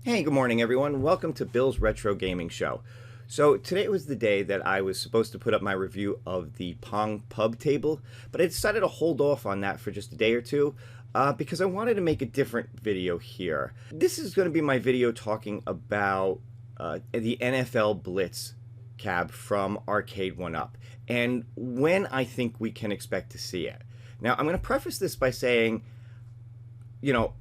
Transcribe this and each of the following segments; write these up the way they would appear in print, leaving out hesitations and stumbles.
Hey, good morning, everyone. Welcome to Bill's Retro Gaming Show. So today was the day that I was supposed to put up my review of the Pong Pub table, but I decided to hold off on that for just a day or two because I wanted to make a different video here. This is going to be my video talking about the NFL Blitz cab from Arcade1Up and when I think we can expect to see it. Now, I'm going to preface this by saying, you know,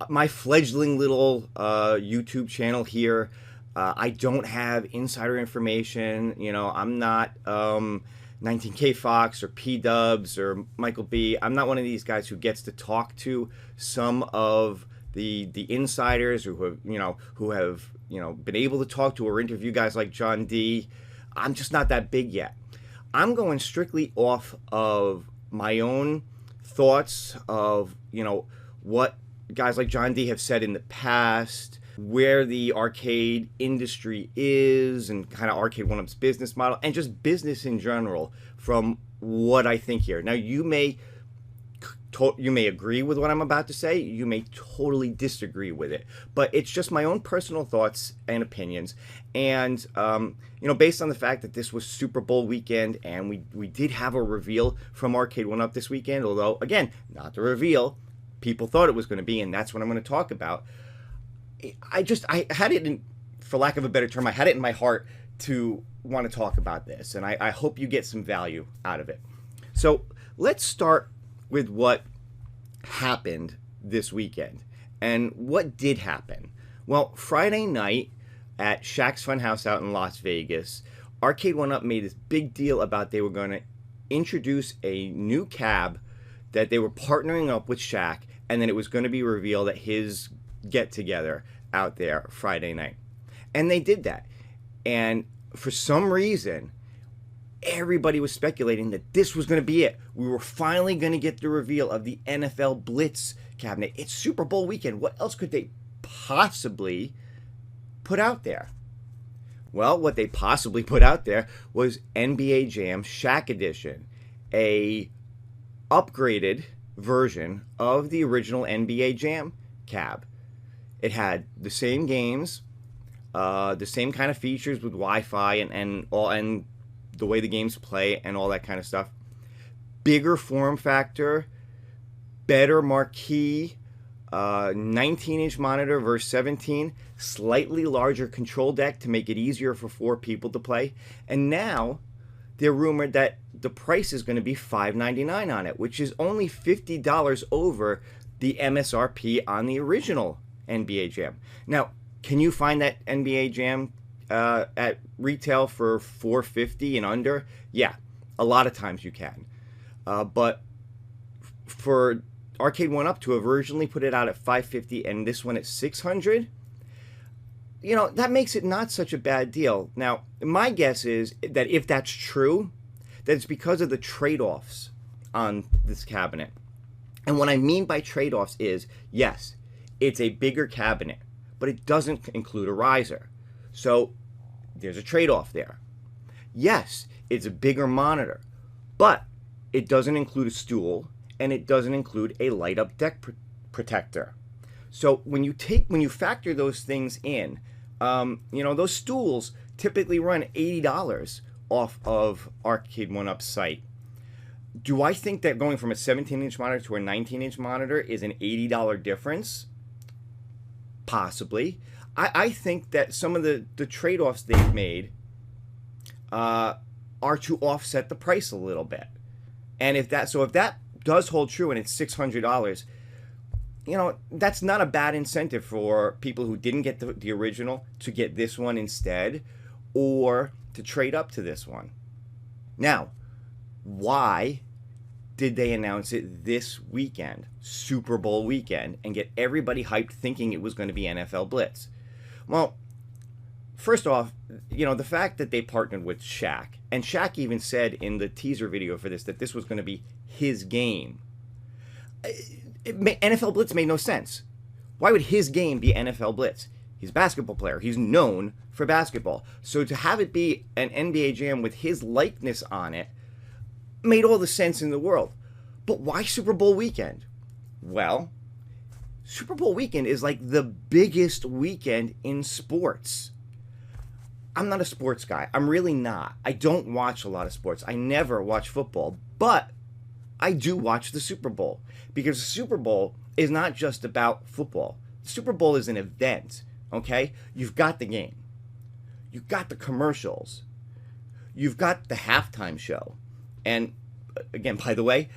my fledgling little YouTube channel here. I don't have insider information. You know, I'm not 19K Fox or P Dubs or Michael B. I'm not one of these guys who gets to talk to some of the insiders who have been able to talk to or interview guys like John D. I'm just not that big yet. I'm going strictly off of my own thoughts of what guys like John D have said in the past, where the arcade industry is, and kind of Arcade1Up's business model, and just business in general from what I think here. Now, you may agree with what I'm about to say. You may totally disagree with it. But it's just my own personal thoughts and opinions. And, based on the fact that this was Super Bowl weekend, and we did have a reveal from Arcade1Up this weekend, although, again, not the reveal people thought it was going to be, and that's what I'm going to talk about. I had it for lack of a better term, I had it in my heart to want to talk about this, and I hope you get some value out of it. So let's start with what happened this weekend. And what did happen? Well, Friday night at Shaq's Funhouse out in Las Vegas, Arcade1Up made this big deal about they were going to introduce a new cab that they were partnering up with Shaq, and then it was going to be revealed at his get-together out there Friday night. And they did that. And for some reason, everybody was speculating that this was going to be it. We were finally going to get the reveal of the NFL Blitz cabinet. It's Super Bowl weekend. What else could they possibly put out there? Well, what they possibly put out there was NBA Jam Shaq Edition, a upgraded version of the original NBA Jam cab. It had the same games, the same kind of features with Wi-Fi and the way the games play and all that kind of stuff. Bigger form factor, better marquee, 19-inch monitor versus 17, slightly larger control deck to make it easier for 4 people to play. And now they're rumored that the price is going to be $5.99 on it, which is only $50 over the MSRP on the original NBA Jam. Now, can you find that NBA Jam at retail for $450 and under? Yeah, a lot of times you can. But for Arcade1Up to have originally put it out at $550 and this one at $600, that makes it not such a bad deal. Now, my guess is that if that's true, that it's because of the trade-offs on this cabinet. And what I mean by trade-offs is, yes, it's a bigger cabinet, but it doesn't include a riser. So there's a trade-off there. Yes, it's a bigger monitor, but it doesn't include a stool, and it doesn't include a light-up deck protector. So when you factor those things in, those stools typically run $80 off of Arcade1Up's site. Do I think that going from a 17-inch monitor to a 19-inch monitor is an $80 difference? Possibly. I think that some of the trade-offs they've made are to offset the price a little bit. And if that does hold true and it's $600, that's not a bad incentive for people who didn't get the original to get this one instead, or to trade up to this one. Now, why did they announce it this weekend, Super Bowl weekend, and get everybody hyped thinking it was going to be NFL Blitz? Well, first off, the fact that they partnered with Shaq, and Shaq even said in the teaser video for this that this was going to be his game. NFL Blitz made no sense. Why would his game be NFL Blitz? He's a basketball player. He's known for basketball. So to have it be an NBA Jam with his likeness on it made all the sense in the world. But why Super Bowl weekend? Well, Super Bowl weekend is like the biggest weekend in sports. I'm not a sports guy. I'm really not. I don't watch a lot of sports. I never watch football, but I do watch the Super Bowl because the Super Bowl is not just about football. The Super Bowl is an event, okay? You've got the game. You've got the commercials. You've got the halftime show. And again, by the way,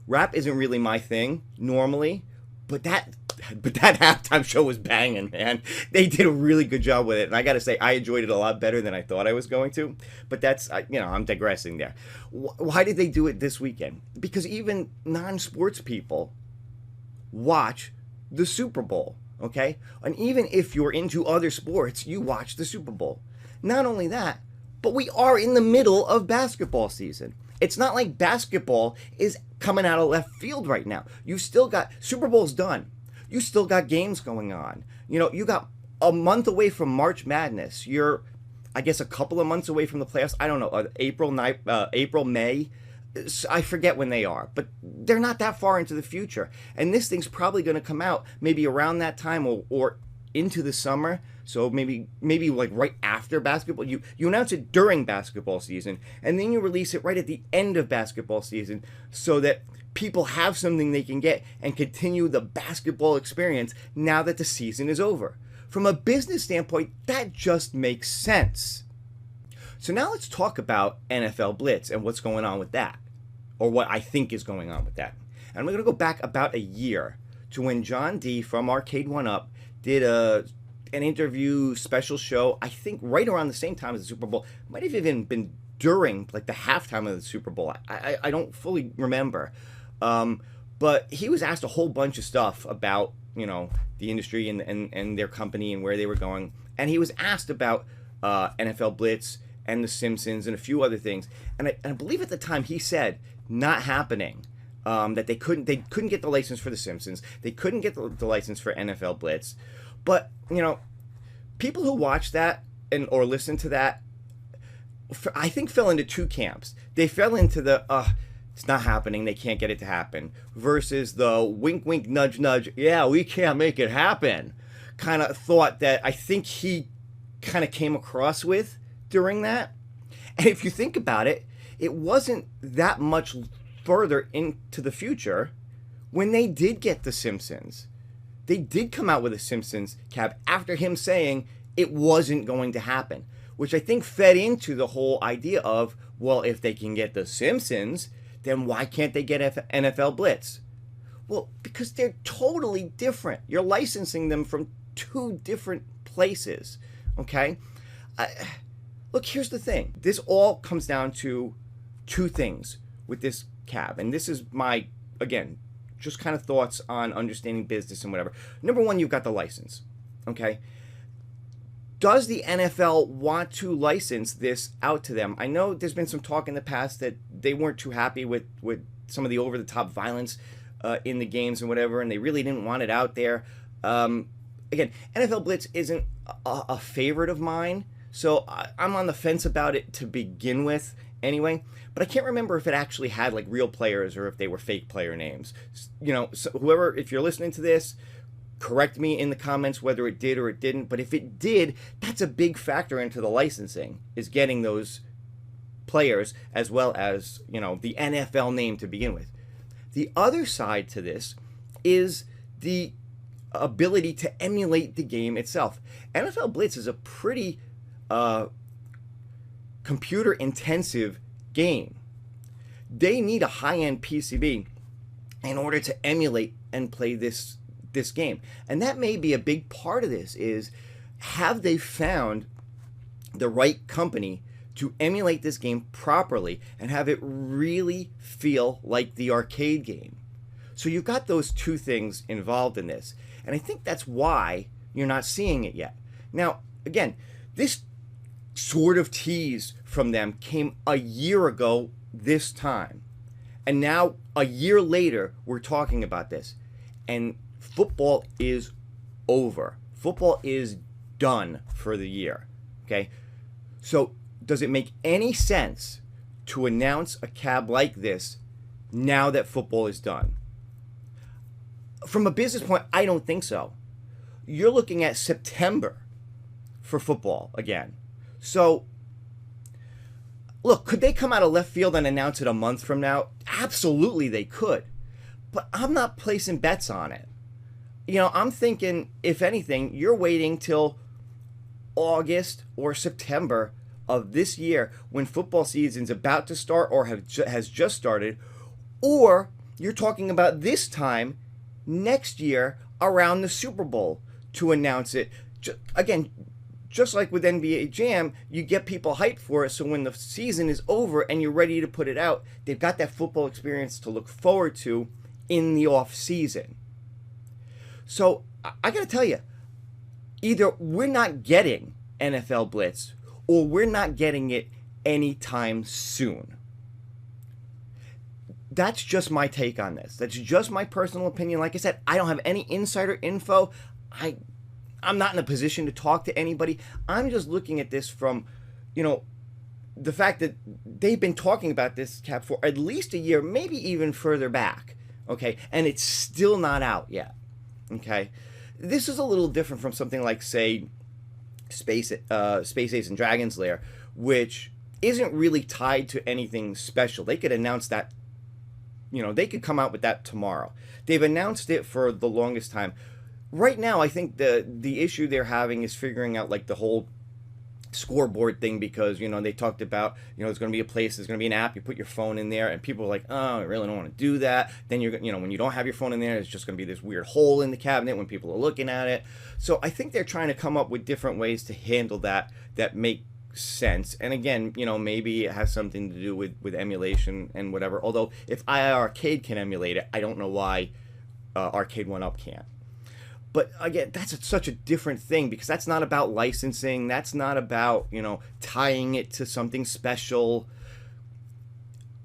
rap isn't really my thing normally, but that halftime show was banging, man. They did a really good job with it, and I got to say, I enjoyed it a lot better than I thought I was going to. But that's, I'm digressing there. Why did they do it this weekend? Because even non-sports people watch the Super Bowl, okay? And even if you're into other sports, you watch the Super Bowl. Not only that, but we are in the middle of basketball season. It's not like basketball is coming out of left field right now. You still got, Super Bowl's done. You still got games going on. You got a month away from March Madness. You're, I guess, a couple of months away from the playoffs. I don't know, April, May. I forget when they are, but they're not that far into the future. And this thing's probably going to come out maybe around that time or into the summer. So maybe like right after basketball. You announce it during basketball season, and then you release it right at the end of basketball season so that people have something they can get and continue the basketball experience now that the season is over. From a business standpoint, that just makes sense. So now let's talk about NFL Blitz and what's going on with that, or what I think is going on with that. And I'm going to go back about a year to when John D. from Arcade1Up did an interview special show, I think right around the same time as the Super Bowl. Might have even been during like the halftime of the Super Bowl. I don't fully remember. But he was asked a whole bunch of stuff about, the industry and their company and where they were going. And he was asked about NFL Blitz and The Simpsons and a few other things. And I believe at the time he said, not happening. That they couldn't get the license for The Simpsons. They couldn't get the license for NFL Blitz. But, people who watch that or listen to that, I think fell into two camps. They fell into the, it's not happening, they can't get it to happen, versus the wink, wink, nudge, nudge, yeah, we can't make it happen kind of thought that I think he kind of came across with during that. And if you think about it, it wasn't that much further into the future when they did get The Simpsons. They did come out with a Simpsons cab after him saying it wasn't going to happen, which I think fed into the whole idea of, well, if they can get The Simpsons, then why can't they get NFL Blitz? Well, because they're totally different. You're licensing them from two different places, okay? Look, here's the thing. This all comes down to two things with this cab, and this is my, again, just kind of thoughts on understanding business and whatever. Number one, you've got the license, okay? Does the NFL want to license this out to them? I know there's been some talk in the past that they weren't too happy with some of the over-the-top violence in the games and whatever, and they really didn't want it out there. Again, NFL Blitz isn't a favorite of mine, so I'm on the fence about it to begin with anyway. But I can't remember if it actually had like real players or if they were fake player names. So whoever, if you're listening to this, correct me in the comments whether it did or it didn't. But if it did, that's a big factor into the licensing, is getting those players as well as, the NFL name to begin with. The other side to this is the ability to emulate the game itself. NFL Blitz is a pretty computer intensive game. They need a high-end PCB in order to emulate and play this game. And that may be a big part of this, is have they found the right company to emulate this game properly and have it really feel like the arcade game? So you've got those two things involved in this. And I think that's why you're not seeing it yet. Now, again, this sort of tease from them came a year ago this time. And now, a year later, we're talking about this. And football is over. Football is done for the year. Okay? So, does it make any sense to announce a cab like this now that football is done? From a business point, I don't think so. You're looking at September for football again. So, look, could they come out of left field and announce it a month from now? Absolutely they could. But I'm not placing bets on it. You know, I'm thinking, if anything, you're waiting till August or September of this year when football season's about to start or has just started, or you're talking about this time next year around the Super Bowl to announce it. Again, just like with NBA Jam, you get people hyped for it, so when the season is over and you're ready to put it out, they've got that football experience to look forward to in the off season. So I got to tell you, either we're not getting NFL Blitz or we're not getting it anytime soon. That's just my take on this. That's just my personal opinion. Like I said, I don't have any insider info. I'm not in a position to talk to anybody. I'm just looking at this from, you know, the fact that they've been talking about this cap for at least a year, maybe even further back. Okay, and it's still not out yet. Okay, this is a little different from something like, say, Space Ace and Dragon's Lair, which isn't really tied to anything special. They could announce that, you know, they could come out with that tomorrow. They've announced it for the longest time. Right now, I think the issue they're having is figuring out, like, the whole scoreboard thing, because, you know, they talked about, you know, there's going to be a place, there's going to be an app, you put your phone in there, and people are like, oh, I really don't want to do that. Then you're, you know, when you don't have your phone in there, it's just going to be this weird hole in the cabinet when people are looking at it. So I think they're trying to come up with different ways to handle that make sense. And again, you know, maybe it has something to do with emulation and whatever. Although if Arcade can emulate it, I don't know why Arcade1Up can't. But again, that's such a different thing, because that's not about licensing. That's not about, you know, tying it to something special.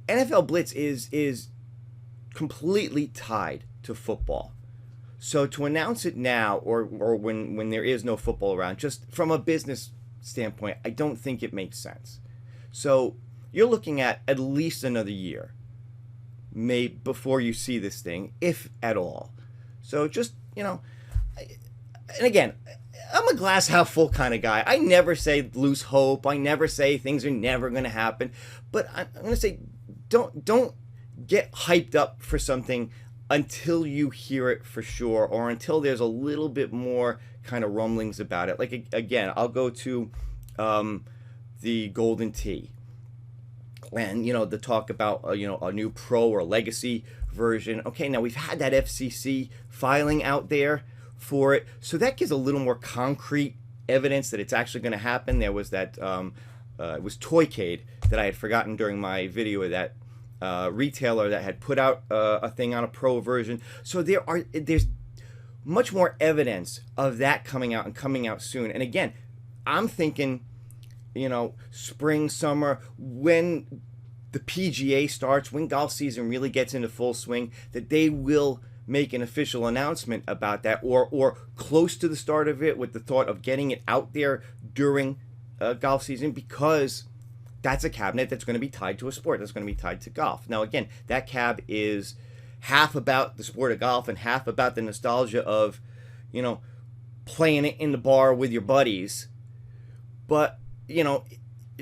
NFL Blitz is completely tied to football. So to announce it now, or when there is no football around, just from a business standpoint, I don't think it makes sense. So you're looking at least another year, maybe, before you see this thing, if at all. So just, you know. And again, I'm a glass half full kind of guy. I never say lose hope. I never say things are never going to happen. But I'm going to say don't get hyped up for something until you hear it for sure, or until there's a little bit more kind of rumblings about it. Like, again, I'll go to the Golden Tee. And, you know, the talk about, you know, a new pro or legacy version. Okay, now we've had that FCC filing out there for it, so that gives a little more concrete evidence that it's actually going to happen. There was that it was Toycade that I had forgotten during my video of that retailer that had put out a thing on a pro version. So there's much more evidence of that coming out, and coming out soon. And again, I'm thinking, you know, spring, summer, when the PGA starts, when golf season really gets into full swing, that they will make an official announcement about that, or close to the start of it, with the thought of getting it out there during golf season, because that's a cabinet that's going to be tied to a sport, that's going to be tied to golf. Now again, that cab is half about the sport of golf and half about the nostalgia of, you know, playing it in the bar with your buddies. But, you know,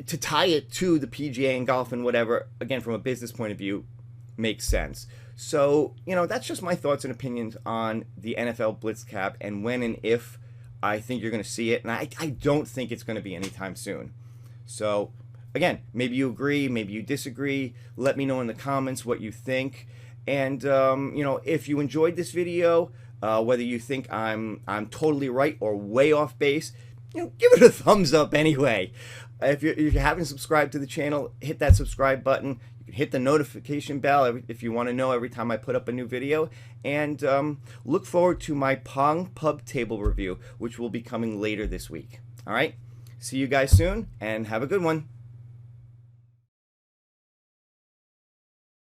to tie it to the PGA and golf and whatever, again, from a business point of view, makes sense. So, you know, that's just my thoughts and opinions on the NFL Blitz cap, and when and if I think you're going to see it. And I don't think it's going to be anytime soon. So, again, maybe you agree, maybe you disagree. Let me know in the comments what you think. And, you know, if you enjoyed this video, whether you think I'm totally right or way off base, you know, give it a thumbs up anyway. If you haven't subscribed to the channel, hit that subscribe button. You can hit the notification bell if you want to know every time I put up a new video. And look forward to my Pong Pub Table review, which will be coming later this week. All right? See you guys soon, and have a good one.